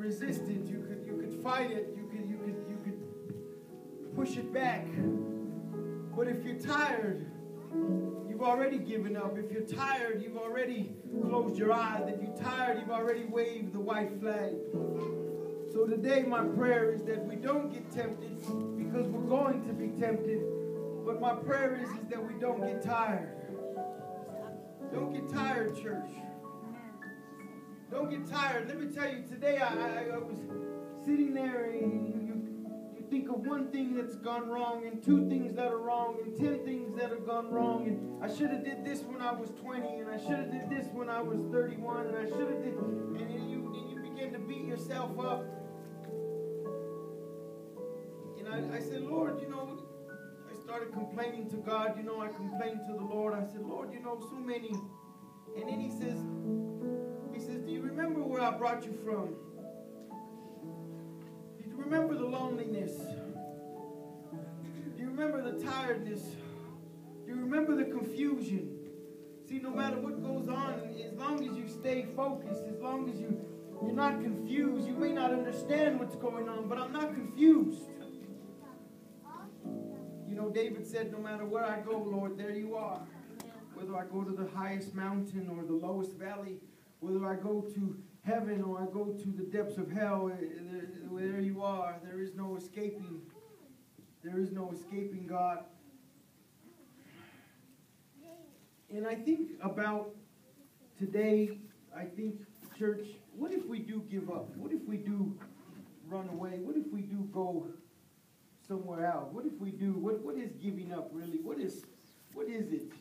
resist it, you could fight it, you could push it back. But if you're tired, you've already given up. If you're tired, you've already closed your eyes. If you're tired, you've already waved the white flag. So today my prayer is that we don't get tempted, because we're going to be tempted. But my prayer is that we don't get tired. Don't get tired, church. Don't get tired. Let me tell you, today I was sitting there, and you think of one thing that's gone wrong, and 2 things that are wrong, and 10 things that have gone wrong, and I should have did this when I was 20, and I should have did this when I was 31, and I should have did, and you begin to beat yourself up. And I said, Lord, I started complaining to God. I complained to the Lord. I said, Lord, so many. And then he says, do you remember where I brought you from? Do you remember the loneliness? Do you remember the tiredness? Do you remember the confusion? See, no matter what goes on, as long as you stay focused, as long as you're not confused, you may not understand what's going on, but I'm not confused. David said, no matter where I go, Lord, there you are. Whether I go to the highest mountain or the lowest valley, whether I go to heaven or I go to the depths of hell, there you are. There is no escaping. There is no escaping God. And I think about today, church, what if we do give up? What if we do run away? What if we do go somewhere else? What if we do? What is giving up really? What is it?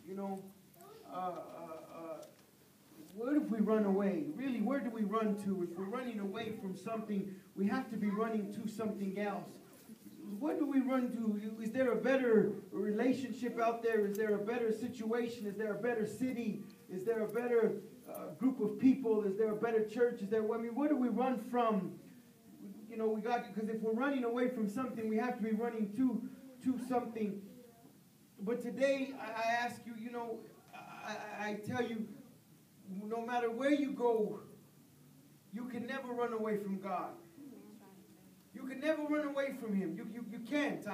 Where if we run away? Really, where do we run to? If we're running away from something, we have to be running to something else. What do we run to? Is there a better relationship out there? Is there a better situation? Is there a better city? Is there a better group of people? Is there a better church? What do we run from? Because if we're running away from something, we have to be running to something. But today, I ask you, I tell you, no matter where you go, you can never run away from God. You can never run away from Him. You can't.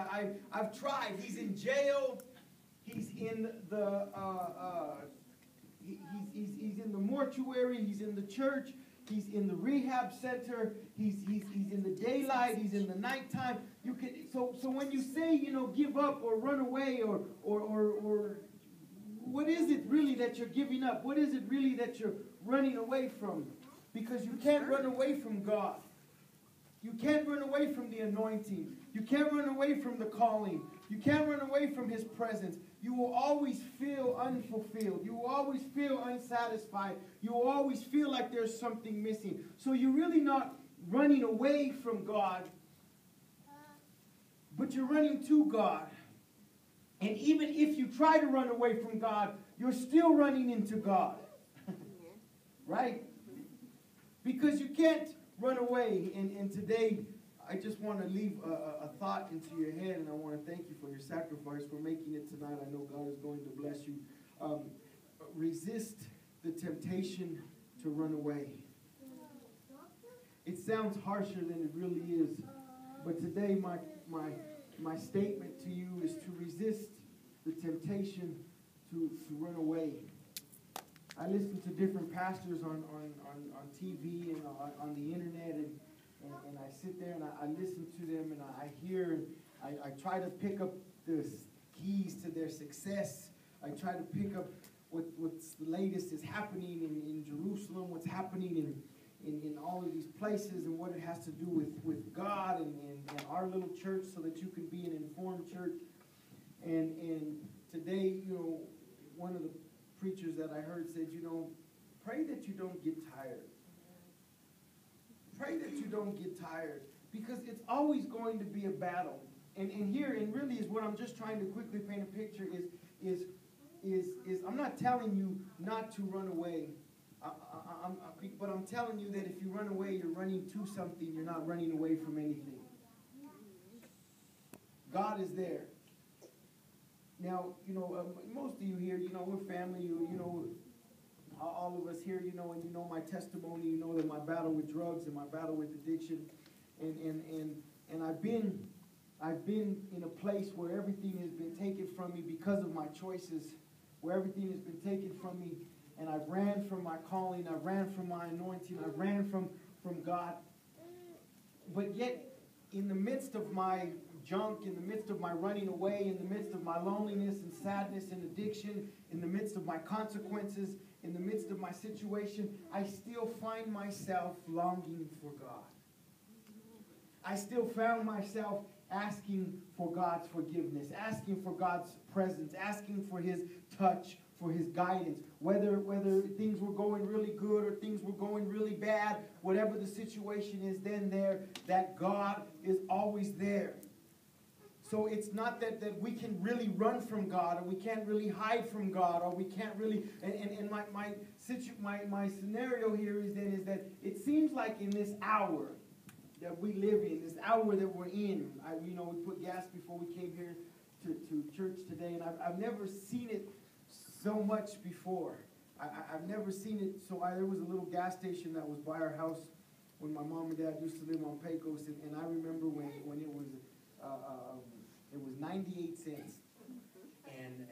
I've tried. He's in jail. He's in the he's in the mortuary. He's in the church. He's in the rehab center. He's in the daylight. He's in the nighttime. So when you say give up or run away or what is it really that you're giving up? What is it really that you're running away from? Because you can't run away from God. You can't run away from the anointing. You can't run away from the calling. You can't run away from His presence. You will always feel unfulfilled. You will always feel unsatisfied. You will always feel like there's something missing. So you're really not running away from God, but you're running to God. And even if you try to run away from God, you're still running into God. Right? Because you can't run away. And today, I just want to leave a thought into your head, and I want to thank you for your sacrifice, for making it tonight. I know God is going to bless you. Resist the temptation to run away. It sounds harsher than it really is. But today, my statement to you is to resist the temptation to run away. I listen to different pastors on TV and on the internet, and I sit there and I listen to them, and I hear, I try to pick up the keys to their success. I try to pick up what's the latest is happening in Jerusalem, what's happening in all of these places, and what it has to do with God and our little church, so that you can be an informed church. And today, one of the preachers that I heard said, pray that you don't get tired. Pray that you don't get tired, because it's always going to be a battle. And really is what I'm just trying to quickly paint a picture is I'm not telling you not to run away. But I'm telling you that if you run away, you're running to something. You're not running away from anything. God is there. Now, most of you here, we're family. all of us here, you know, and you know my testimony, you know that my battle with drugs and my battle with addiction, and I've been in a place where everything has been taken from me because of my choices, where everything has been taken from me, and I've ran from my calling, I've ran from my anointing, I've ran from God. But yet, in the midst of my junk, in the midst of my running away, in the midst of my loneliness and sadness and addiction, in the midst of my consequences, in the midst of my situation, I still find myself longing for God. I still found myself asking for God's forgiveness, asking for God's presence, asking for His touch, for His guidance. Whether things were going really good or things were going really bad, whatever the situation is, then that God is always there. So it's not that we can really run from God, or we can't really hide from God, or we can't really. And my scenario here is that it seems like in this hour that we live in, this hour that we're in, we put gas before we came here to church today, and I've never seen it so much before. I've never seen it. So there was a little gas station that was by our house when my mom and dad used to live on Pecos, and I remember when it was 98 cents, and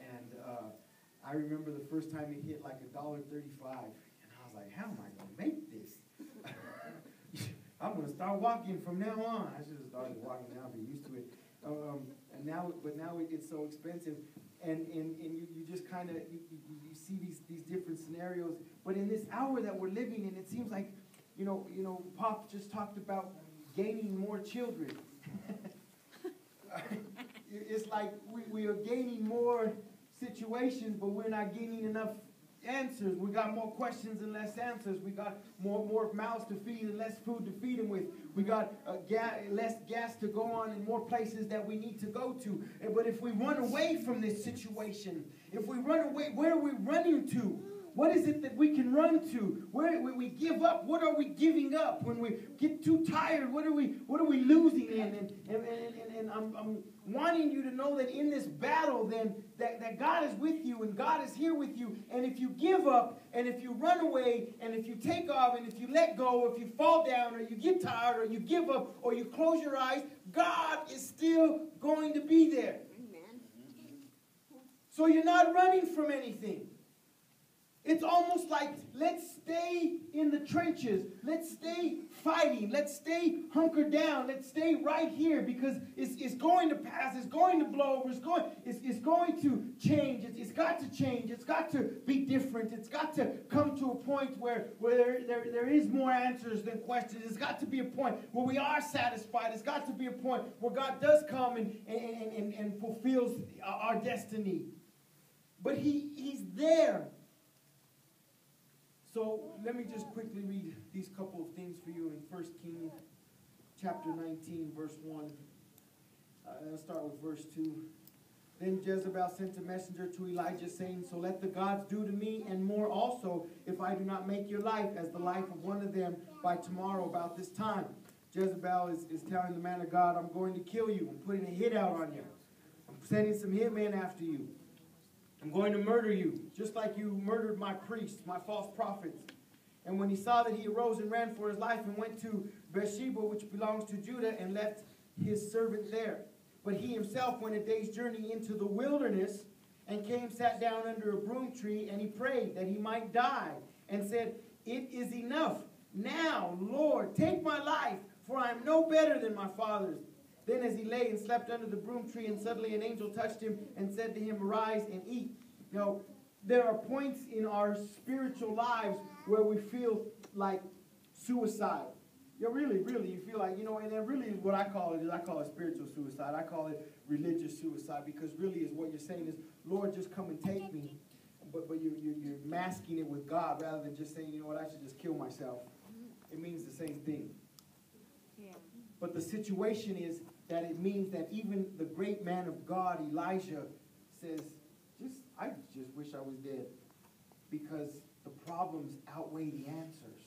I remember the first time it hit like $1.35, and I was like, how am I going to make this? I'm going to start walking from now on. I should have started walking now, get used to it. And now it's so expensive, and you just kind of you see these different scenarios. But in this hour that we're living in, it seems like Pop just talked about gaining more children. It's like we are gaining more situations, but we're not gaining enough answers. We got more questions and less answers. We got more mouths to feed and less food to feed them with. We got less gas to go on and more places that we need to go to. But if we run away from this situation, if we run away, where are we running to? What is it that we can run to? Where we give up? What are we giving up? When we get too tired, what are we losing in? And I'm wanting you to know that in this battle, then that God is with you and God is here with you. And if you give up, and if you run away, and if you take off, and if you let go, if you fall down, or you get tired, or you give up, or you close your eyes, God is still going to be there. Amen. So you're not running from anything. It's almost like, let's stay in the trenches. Let's stay fighting. Let's stay hunkered down. Let's stay right here, because it's going to pass. It's going to blow over. It's going to change. It's got to change. It's got to be different. It's got to come to a point where there is more answers than questions. It's got to be a point where we are satisfied. It's got to be a point where God does come and fulfills our destiny. But He's there. So let me just quickly read these couple of things for you in 1 Kings chapter 19, verse 1. I'll start with verse 2. Then Jezebel sent a messenger to Elijah, saying, so let the gods do to me and more also, if I do not make your life as the life of one of them by tomorrow about this time. Jezebel is telling the man of God, I'm going to kill you. I'm putting a hit out on you. I'm sending some hitmen after you. I'm going to murder you, just like you murdered my priests, my false prophets. And when he saw that, he arose and ran for his life and went to Beersheba, which belongs to Judah, and left his servant there. But he himself went a day's journey into the wilderness and sat down under a broom tree, and he prayed that he might die, and said, it is enough. Now, Lord, take my life, for I am no better than my fathers. Then as he lay and slept under the broom tree, and suddenly an angel touched him and said to him, arise and eat. There are points in our spiritual lives where we feel like suicide. Really, you feel like, and then really what I call it spiritual suicide. I call it religious suicide, because really is what you're saying is, Lord, just come and take me. But you're masking it with God rather than just saying, I should just kill myself. It means the same thing. Yeah. But the situation is that it means that even the great man of God, Elijah, says, I just wish I was dead, because the problems outweigh the answers.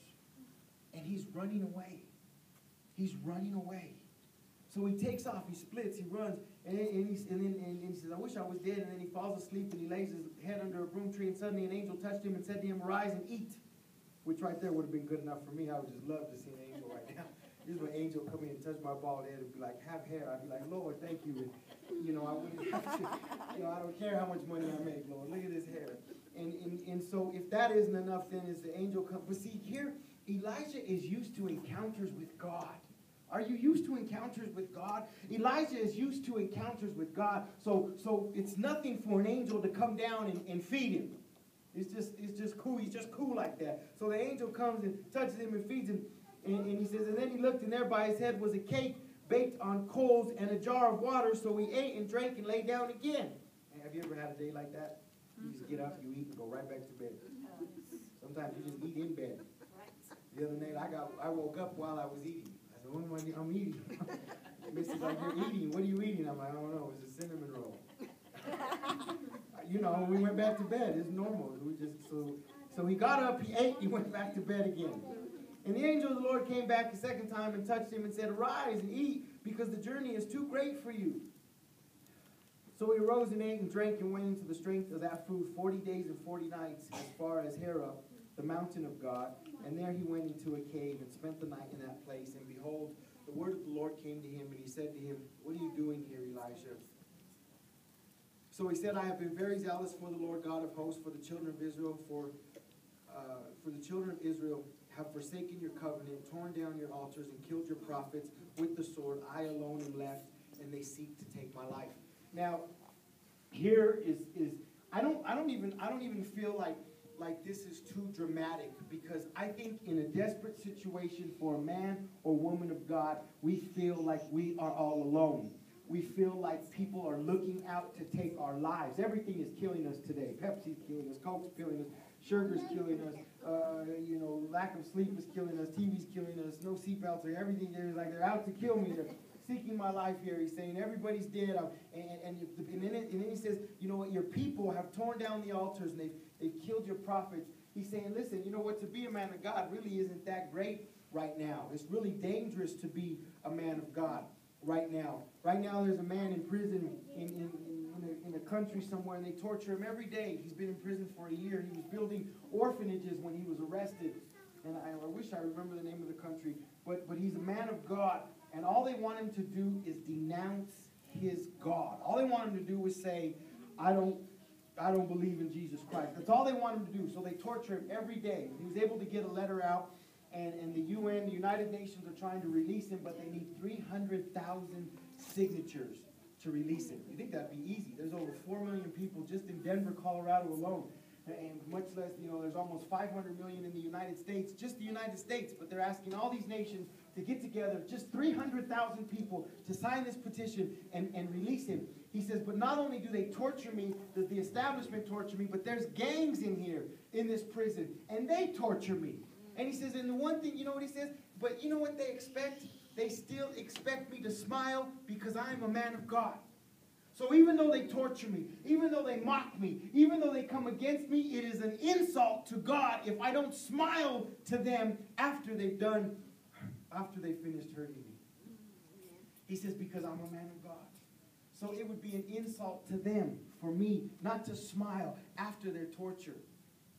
And he's running away. He's running away. So he takes off, he splits, he runs, and he says, I wish I was dead. And then he falls asleep and he lays his head under a broom tree, and suddenly an angel touched him and said to him, rise and eat. Which right there would have been good enough for me. I would just love to see an angel right now. This is when an angel come in and touch my bald head and be like, have hair. I'd be like, Lord, thank you. And, I wouldn't have to, I don't care how much money I make, Lord. Look at this hair. And so if that isn't enough, then as the angel comes. But see, here, Elijah is used to encounters with God. Are you used to encounters with God? Elijah is used to encounters with God. So it's nothing for an angel to come down and feed him. It's just cool. He's just cool like that. So the angel comes and touches him and feeds him. And he says, and then he looked, and there by his head was a cake baked on coals and a jar of water. So he ate and drank and lay down again. And have you ever had a day like that? You just get up, you eat, and go right back to bed. Sometimes you just eat in bed. The other night, I woke up while I was eating. I said, what am I doing? I'm eating. Missy's like, you're eating. What are you eating? I'm like, I don't know. It's a cinnamon roll. We went back to bed. It's normal. So he got up, he ate, he went back to bed again. And the angel of the Lord came back a second time and touched him and said, arise and eat, because the journey is too great for you. So he arose and ate and drank and went into the strength of that food 40 days and 40 nights as far as Hera, the mountain of God. And there he went into a cave and spent the night in that place. And behold, the word of the Lord came to him, and he said to him, what are you doing here, Elisha? So he said, I have been very zealous for the Lord God of hosts, for the children of Israel, for the children of Israel have forsaken your covenant, torn down your altars, and killed your prophets with the sword. I alone am left, and they seek to take my life. Now, here is I don't even feel like this is too dramatic, because I think in a desperate situation for a man or woman of God, we feel like we are all alone. We feel like people are looking out to take our lives. Everything is killing us today. Pepsi's killing us. Coke's killing us. Sugar's killing us. Lack of sleep is killing us. TV's killing us. No seatbelts. Everything is like they're out to kill me. They're seeking my life here. He's saying everybody's dead. And then he says, you know what? Your people have torn down the altars and they've killed your prophets. He's saying, listen, you know what? To be a man of God really isn't that great right now. It's really dangerous to be a man of God right now. Right now, there's a man in prison in a country somewhere, and they torture him every day. He's been in prison for a year. He was building orphanages when he was arrested. And I wish I remember the name of the country. But he's a man of God, and all they want him to do is denounce his God. All they want him to do is say, I don't believe in Jesus Christ. That's all they want him to do. So they torture him every day. He was able to get a letter out. And the UN, the United Nations, are trying to release him, but they need 300,000 signatures to release him. You think that'd be easy? There's over 4 million people just in Denver, Colorado alone. And much less, there's almost 500 million in the United States, just the United States. But they're asking all these nations to get together, just 300,000 people, to sign this petition and release him. He says, but not only do they torture me, does the establishment torture me, but there's gangs in here, in this prison, and they torture me. And he says, and the one thing, you know what he says? But you know what they expect? They still expect me to smile because I'm a man of God. So even though they torture me, even though they mock me, even though they come against me, it is an insult to God if I don't smile to them after they finished hurting me. He says, because I'm a man of God. So it would be an insult to them for me not to smile after their torture.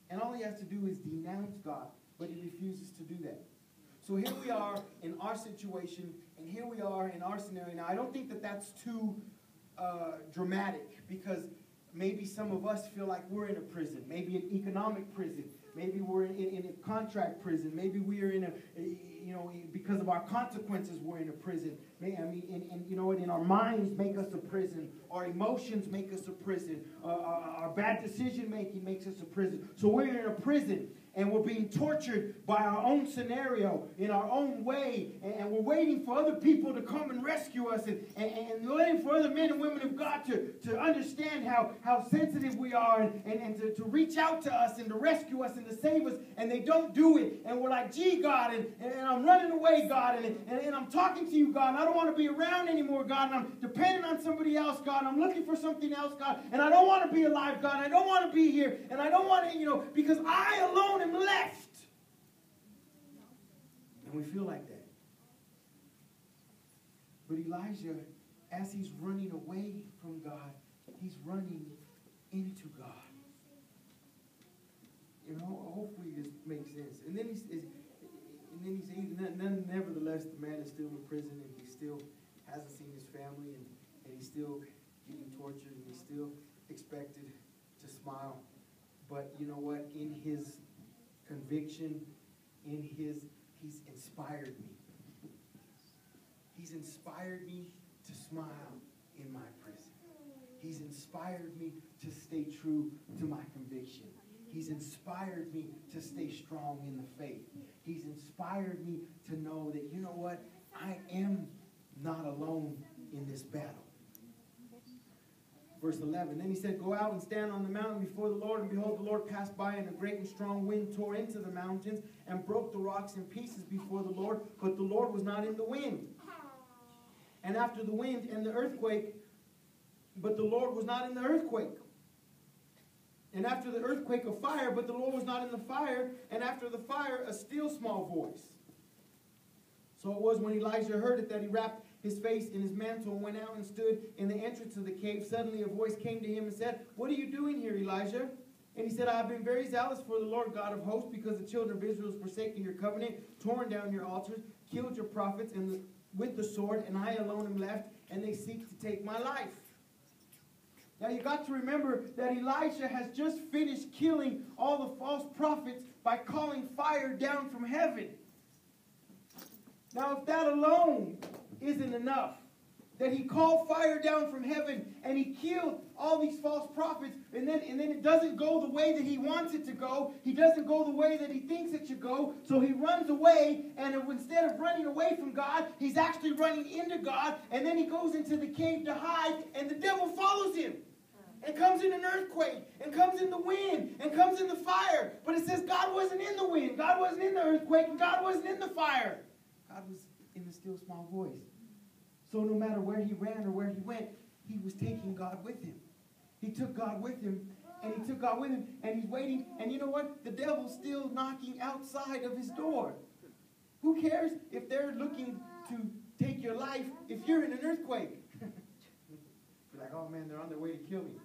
And all he has to do is denounce God. But he refuses to do that. So here we are in our situation, and here we are in our scenario. Now, I don't think that that's too dramatic, because maybe some of us feel like we're in a prison, maybe an economic prison. Maybe we're in a contract prison. Maybe we are in because of our consequences, we're in a prison. And our minds make us a prison. Our emotions make us a prison. Our bad decision making makes us a prison. So we're in a prison. And we're being tortured by our own scenario, in our own way. And we're waiting for other people to come and rescue us. And waiting for other men and women of God to understand how sensitive we are. And to reach out to us and to rescue us and to save us. And they don't do it. And we're like, gee, God. And I'm running away, God. And I'm talking to you, God. And I don't want to be around anymore, God. And I'm dependent on somebody else, God. And I'm looking for something else, God. And I don't want to be alive, God. And I don't want to be here. And I don't want to, because I alone am left. And we feel like that. But Elijah, as he's running away from God, he's running into God. You know, hopefully this makes sense. And then nevertheless, the man is still in prison, and he still hasn't seen his family, and he's still getting tortured, and he's still expected to smile. But you know what? In his conviction, he's inspired me. He's inspired me to smile in my prison. He's inspired me to stay true to my conviction. He's inspired me to stay strong in the faith. He's inspired me to know that, you know what? I am not alone in this battle. Verse 11, then he said, go out and stand on the mountain before the Lord. And behold, the Lord passed by, and a great and strong wind tore into the mountains and broke the rocks in pieces before the Lord. But the Lord was not in the wind. And after the wind and the earthquake, but the Lord was not in the earthquake. And after the earthquake, a fire, but the Lord was not in the fire. And after the fire, a still small voice. So it was when Elijah heard it that he wrapped his face in his mantle and went out and stood in the entrance of the cave. Suddenly a voice came to him and said, what are you doing here, Elijah? And he said, I have been very zealous for the Lord God of hosts, because the children of Israel have forsaken your covenant, torn down your altars, killed your prophets with the sword, and I alone am left, and they seek to take my life. Now you got to remember that Elijah has just finished killing all the false prophets by calling fire down from heaven. Now if that alone isn't enough, that he called fire down from heaven and he killed all these false prophets, and then it doesn't go the way that he wants it to go. He doesn't go the way that he thinks it should go. So he runs away, and instead of running away from God, he's actually running into God, and then he goes into the cave to hide, and the devil follows him. And comes in an earthquake, and comes in the wind, and comes in the fire. But it says God wasn't in the wind, God wasn't in the earthquake, and God wasn't in the fire. God was in the still small voice. So no matter where he ran or where he went, he was taking God with him. He took God with him, and he took God with him, and he's waiting. And you know what? The devil's still knocking outside of his door. Who cares if they're looking to take your life if you're in an earthquake? You're like, oh man, they're on their way to kill me.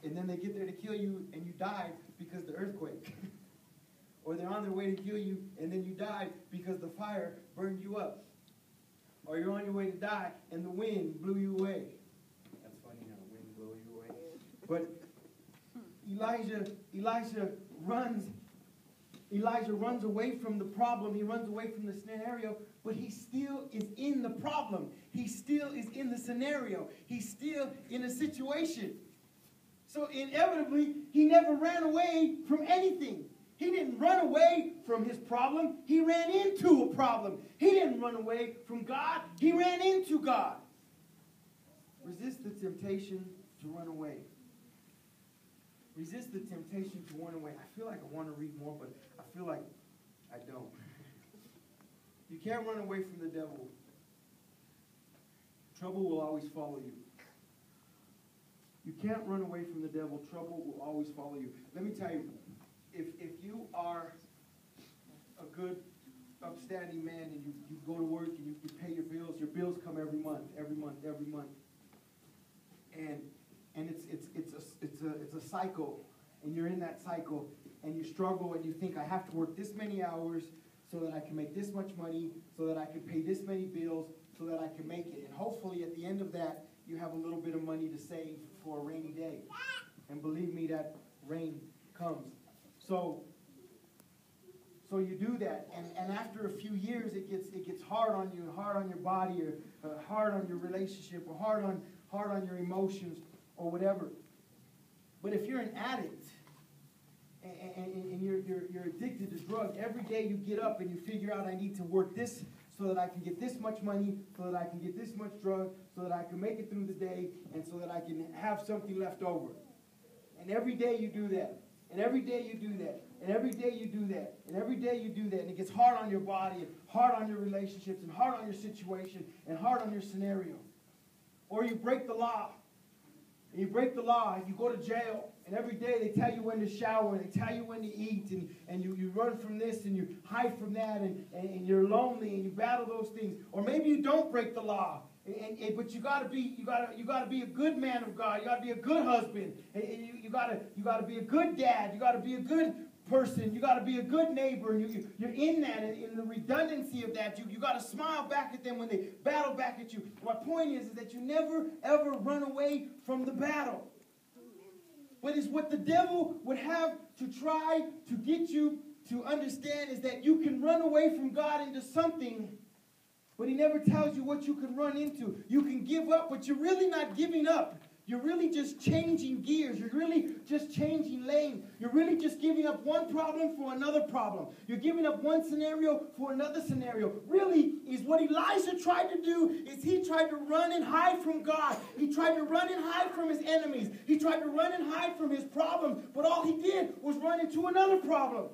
And then they get there to kill you, and you die because of the earthquake. Or they're on their way to kill you, and then you die because the fire burned you up. Or you're on your way to die, and the wind blew you away. That's funny how the wind blew you away. But Elijah runs away from the problem. He runs away from the scenario, but he still is in the problem. He still is in the scenario. He's still in a situation. So inevitably, he never ran away from anything. He didn't run away from his problem. He ran into a problem. He didn't run away from God. He ran into God. Resist the temptation to run away. Resist the temptation to run away. I feel like I want to read more, but I feel like I don't. You can't run away from the devil. Trouble will always follow you. You can't run away from the devil. Trouble will always follow you. Let me tell you, if you are a good, upstanding man, and you go to work and you pay your bills come every month. And it's a cycle, and you're in that cycle, and you struggle, and you think, I have to work this many hours so that I can make this much money, so that I can pay this many bills, so that I can make it. And hopefully at the end of that, you have a little bit of money to save for a rainy day. And believe me, that rain comes. So you do that, and after a few years, it gets hard on you, hard on your body, or hard on your relationship, or hard on your emotions, or whatever. But if you're an addict and you're addicted to drugs, every day you get up and you figure out, I need to work this so that I can get this much money, so that I can get this much drug, so that I can make it through the day, and so that I can have something left over. And every day you do that. And every day you do that. And every day you do that. And every day you do that. And it gets hard on your body, and hard on your relationships, and hard on your situation, and hard on your scenario. Or you break the law. and you break the law, you go to jail, and every day they tell you when to shower, and they tell you when to eat, and you run from this, and you hide from that, and you're lonely, and you battle those things. Or maybe you don't break the law, but you gotta be a good man of God. You gotta be a good husband. And you gotta be a good dad. You gotta be a good person. You got to be a good neighbor, and you're in that, and in the redundancy of that, you got to smile back at them when they battle back at you. My point is that you never, ever run away from the battle. But it's what the devil would have to try to get you to understand is that you can run away from God into something, but he never tells you what you can run into. You can give up, but you're really not giving up. You're really just changing gears. You're really just changing lanes. You're really just giving up one problem for another problem. You're giving up one scenario for another scenario. Really, is what Elijah tried to do is he tried to run and hide from God. He tried to run and hide from his enemies. He tried to run and hide from his problems, but all he did was run into another problem.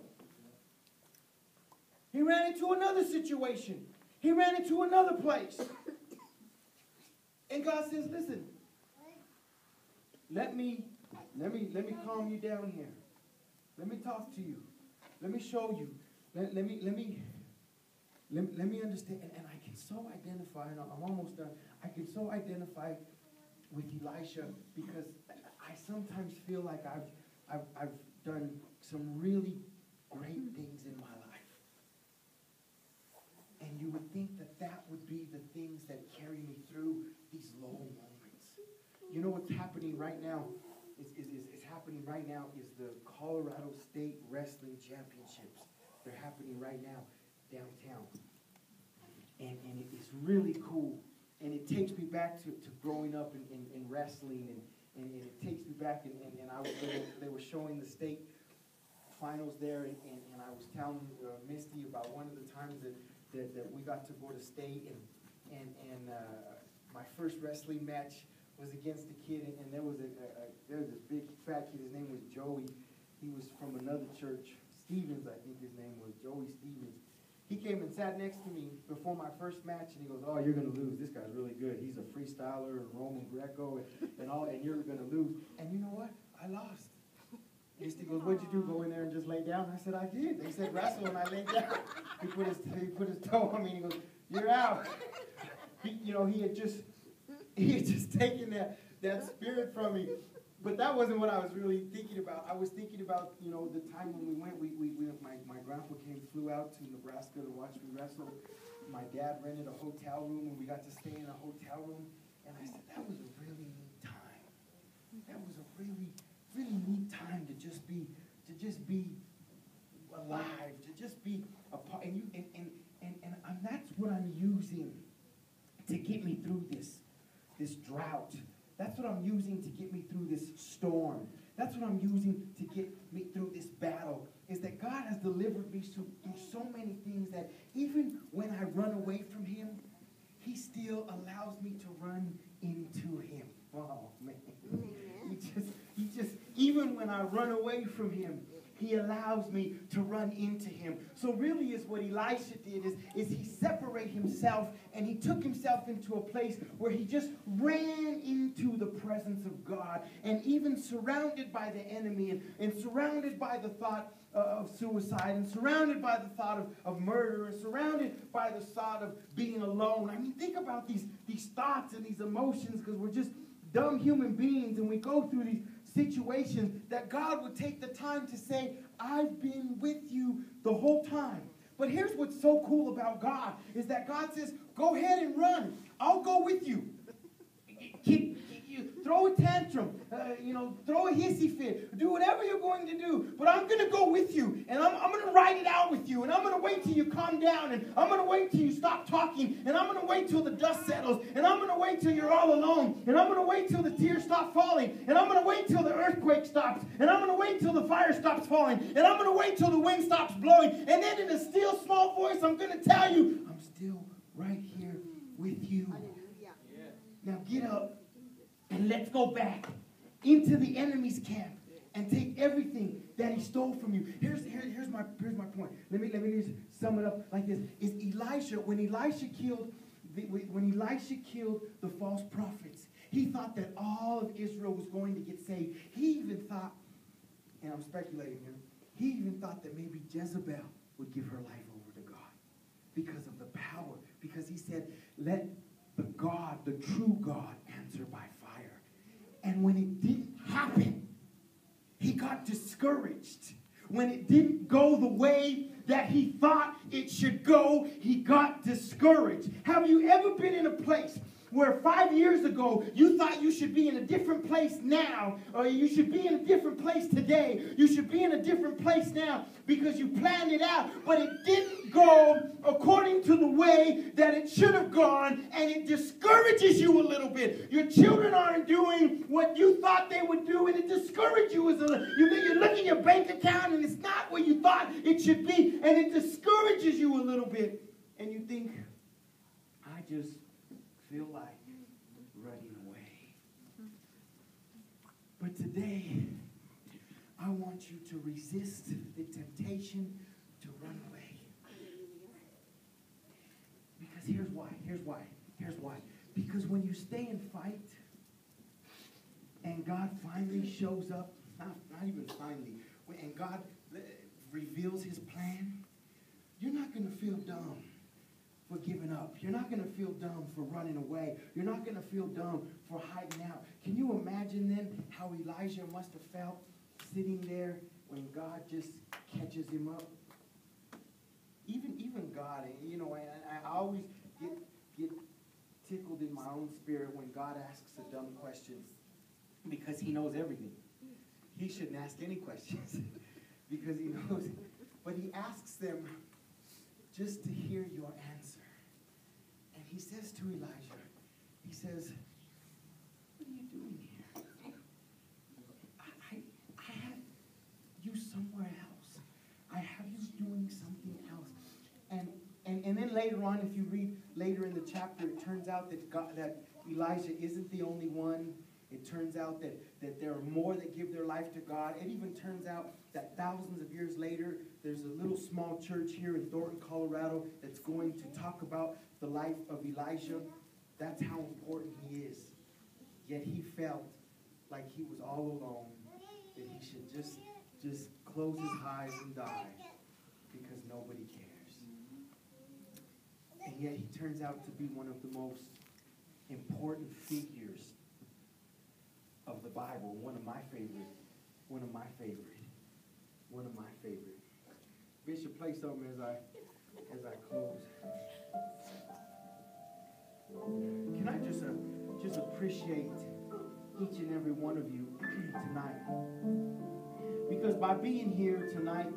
He ran into another situation. He ran into another place. And God says, listen, Let me calm you down here. Let me talk to you. Let me show you. Let me understand. And I can so identify, and I'm almost done. I can so identify with Elisha because I sometimes feel like I've done some really great things in my life. And you would think that would be the things that carry me through these low moments. You know what's happening right now is happening right now is the Colorado State Wrestling Championships. They're happening right now downtown. And it is really cool. And it takes me back to growing up in wrestling. And it takes me back. And they were showing the state finals there. And I was telling Misty about one of the times that we got to go to state. And my first wrestling match was against a kid, and there was this big fat kid. His name was Joey. He was from another church, Stevens, I think his name was, Joey Stevens. He came and sat next to me before my first match, and he goes, "Oh, you're gonna lose. This guy's really good. He's a freestyler and Roman Greco and you're gonna lose." And you know what? I lost. He goes, "What'd you do? Go in there and just lay down?" I said, "I did." They said wrestle, and I laid down. He put his toe on me, and he goes, "You're out." He had just taken that spirit from me. But that wasn't what I was really thinking about. I was thinking about, the time when we went. My grandpa flew out to Nebraska to watch me wrestle. My dad rented a hotel room, and we got to stay in a hotel room. And I said, that was a really neat time. That was a really, really neat time to just be alive, to just be a part. And that's what I'm using to get me through this drought. That's what I'm using to get me through this storm. That's what I'm using to get me through this battle, is that God has delivered me through so many things that even when I run away from him, he still allows me to run into him. Oh, man. He just, even when I run away from him, he allows me to run into him. So really is what Elisha did is he separated himself, and he took himself into a place where he just ran into the presence of God, and even surrounded by the enemy, and surrounded by the thought of suicide, and surrounded by the thought of murder, and surrounded by the thought of being alone. I mean, think about these thoughts and these emotions, because we're just dumb human beings, and we go through these situations that God would take the time to say, I've been with you the whole time. But here's what's so cool about God, is that God says, go ahead and run. I'll go with you. Throw a tantrum, throw a hissy fit, do whatever you're going to do, but I'm going to go with you, and I'm going to ride it out with you, and I'm going to wait till you calm down, and I'm going to wait till you stop talking, and I'm going to wait till the dust settles, and I'm going to wait till you're all alone, and I'm going to wait till the tears stop falling, and I'm going to wait till the earthquake stops, and I'm going to wait till the fire stops falling, and I'm going to wait till the wind stops blowing, and then in a still small voice, I'm going to tell you, I'm still right here with you. Now get up. And let's go back into the enemy's camp and take everything that he stole from you. Here's my point. Let me just sum it up like this: is Elisha, when Elisha killed the false prophets, He thought that all of Israel was going to get saved. He even thought, and I'm speculating here, he even thought that maybe Jezebel would give her life over to God because of the power. Because he said, let the God, the true God, answer by fire. And when it didn't happen, he got discouraged. When it didn't go the way that he thought it should go, he got discouraged. Have you ever been in a place where 5 years ago you thought you should be in a different place now, or you should be in a different place today? You should be in a different place now because you planned it out, but it didn't go according to the way that it should have gone, and it discourages you a little bit. Your children aren't doing what you thought they would do, and it discourages you. You look at your bank account, and it's not where you thought it should be, and it discourages you a little bit, and you think, I just feel like running away. But today, I want you to resist the temptation to run away. Because here's why. Because when you stay and fight, and God finally shows up, not even finally, and God reveals his plan, you're not going to feel dumb for giving up. You're not going to feel dumb for running away. You're not going to feel dumb for hiding out. Can you imagine then how Elijah must have felt sitting there when God just catches him up? Even God, you know, I always get tickled in my own spirit when God asks a dumb question because he knows everything. He shouldn't ask any questions because he knows it. But he asks them just to hear your answer. And he says to Elijah, he says, what are you doing here? I have you somewhere else. I have you doing something else. And then later on, if you read later in the chapter, it turns out that Elijah isn't the only one. It turns out that there are more that give their life to God. It even turns out that thousands of years later, there's a little small church here in Thornton, Colorado, that's going to talk about the life of Elijah. That's how important he is. Yet he felt like he was all alone, that he should just close his eyes and die because nobody cares. And yet he turns out to be one of the most important figures of the Bible, one of my favorite. Bishop, play something as I close. Can I just appreciate each and every one of you tonight? Because by being here tonight,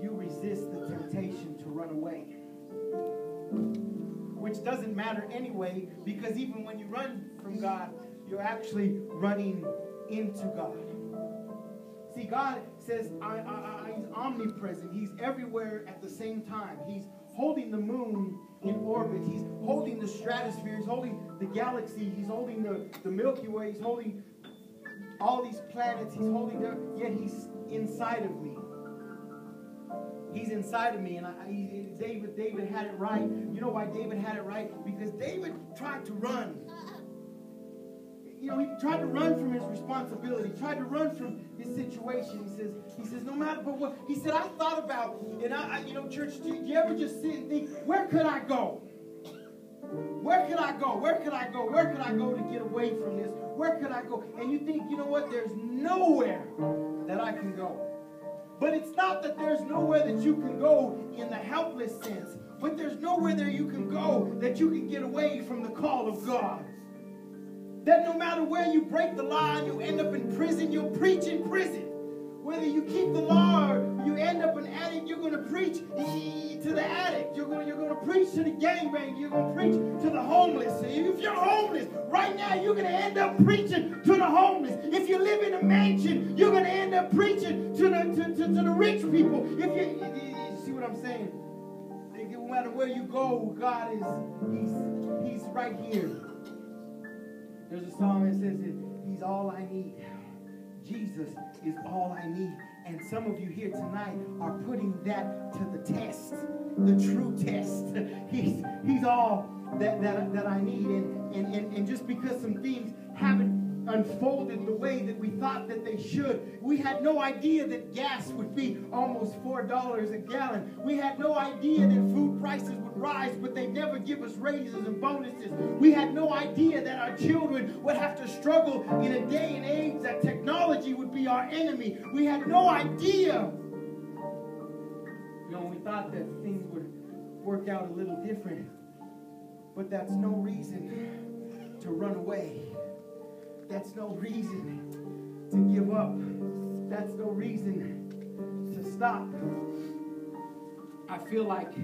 you resist the temptation to run away. Which doesn't matter anyway, because even when you run from God, you're actually running into God. See, God says he's omnipresent. He's everywhere at the same time. He's holding the moon in orbit. He's holding the stratosphere. He's holding the galaxy. He's holding the Milky Way. He's holding all these planets. He's holding them, yet he's inside of me. He's inside of me, and David had it right. You know why David had it right? Because David tried to run. You know, he tried to run from his responsibility, tried to run from his situation. He says, no matter what, he said, I thought about, and church, do you ever just sit and think, where could I go? Where could I go? Where could I go? Where could I go to get away from this? Where could I go? And you think, you know what? There's nowhere that I can go. But it's not that there's nowhere that you can go in the helpless sense, but there's nowhere that you can go that you can get away from the call of God. That no matter where you break the law and you end up in prison, you'll preach in prison. Whether you keep the law or you end up an addict, you're going to preach to the addict. You're going to preach to the gangbanger. You're going to preach to the homeless. If you're homeless, right now you're going to end up preaching to the homeless. If you live in a mansion, you're going to end up preaching to the rich people. If you see what I'm saying? No matter where you go, God He's right here. There's a song that says that He's all I need. Jesus is all I need. And some of you here tonight are putting that to the test, the true test. He's all that I need. And just because some things haven't unfolded the way that we thought that they should. We had no idea that gas would be almost $4 a gallon. We had no idea that food prices would rise, but they never give us raises and bonuses. We had no idea that our children would have to struggle in a day and age that technology would be our enemy. We had no idea. We thought that things would work out a little different, but that's no reason to run away. That's no reason to give up. That's no reason to stop. I feel like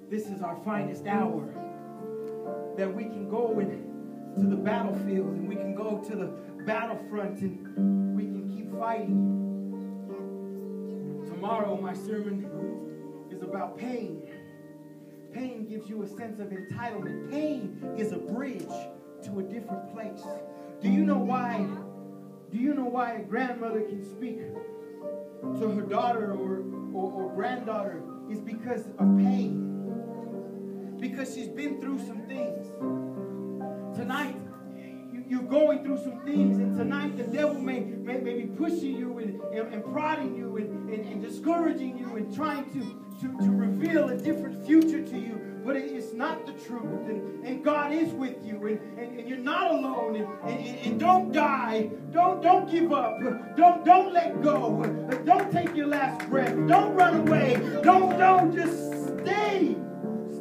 this is our finest hour, that we can go to the battlefield and we can go to the battlefront and we can keep fighting. Tomorrow my sermon is about pain. Pain gives you a sense of entitlement. Pain is a bridge to a different place. Do you know why a grandmother can speak to her daughter or granddaughter? Is because of pain. Because she's been through some things. Tonight, you're going through some things, and tonight the devil may be pushing you and prodding you and discouraging you and trying to reveal a different future to you. But it's not the truth, and God is with you, and you're not alone, and don't die, don't give up, don't let go, don't take your last breath, don't run away, don't just stay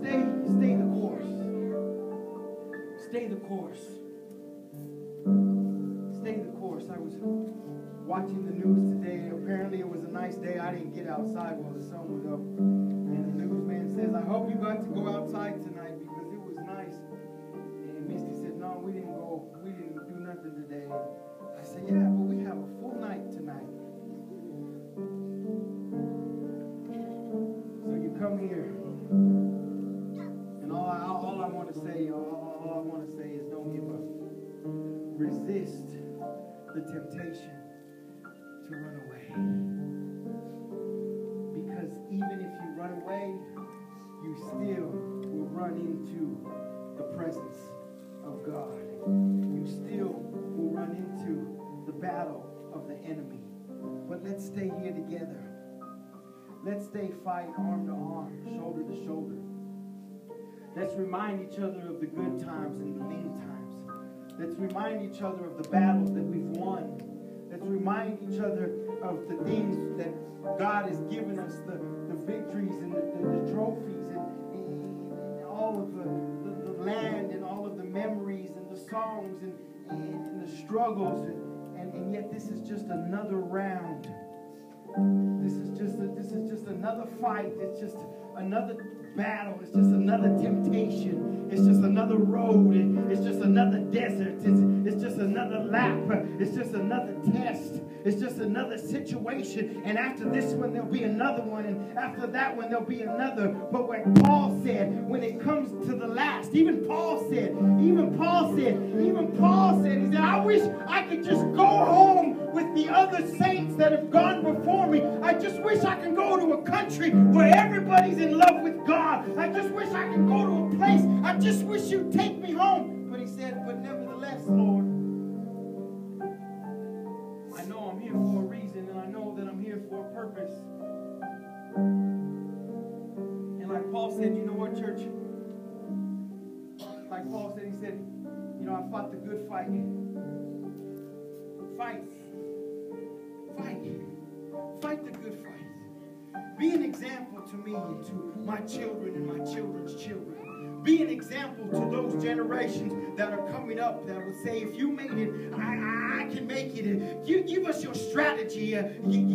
the course, stay the course, stay the course. I was watching the news today. Apparently it was a nice day. I didn't get outside while the sun was up. And the newsman says, I hope you got to go outside tonight because it was nice. And Misty said, no, we didn't go. We didn't do nothing today. I said, yeah, but we have a full night tonight. So you come here. And all I want to say is don't give up. Resist the temptation to run away. Because even if you run away, you still will run into the presence of God. You still will run into the battle of the enemy. But let's stay here together. Let's stay fight arm to arm, shoulder to shoulder. Let's remind each other of the good times and the lean times. Let's remind each other of the battles that we've won. Let's remind each other of the things that God has given us, the victories and the trophies and all of the land and all of the memories and the songs and the struggles. And yet this is just another round. This is just another fight. It's just another battle. It's just another temptation. It's just another road. It's just another desert. It's just another lap. It's just another test. It's just another situation. And after this one, there'll be another one. And after that one, there'll be another. But what Paul said, when it comes to the last, even Paul said, he said, I wish I could just go home with the other saints that have gone before me. I just wish I could go to a country where everybody's in love with God. I just wish I could go to a place. I just wish you'd take me home. But he said, but nevertheless, Lord, I know I'm here for a reason, and I know that I'm here for a purpose. And like Paul said, you know what, church? Like Paul said, he said, I fought the good fight. Fight the good fight. Be an example to me and to my children and my children's children. Be an example to those generations that are coming up that will say, if you made it, I can make it. Give us your strategy.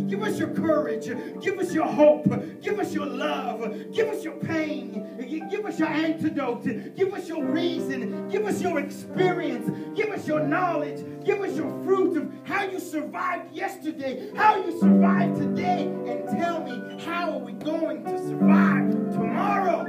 Give us your courage. Give us your hope. Give us your love. Give us your pain. Give us your antidote. Give us your reason. Give us your experience. Give us your knowledge. Give us your fruit of how you survived yesterday, how you survived today, and tell me, how are we going to survive tomorrow?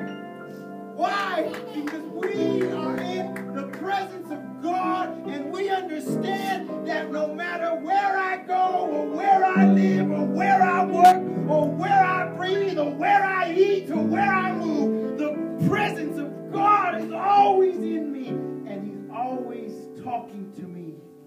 Why? Because we are in the presence of God, and we understand that no matter where I go or where I live or where I work or where I breathe or where I eat or where I move, the presence of God is always talking to me.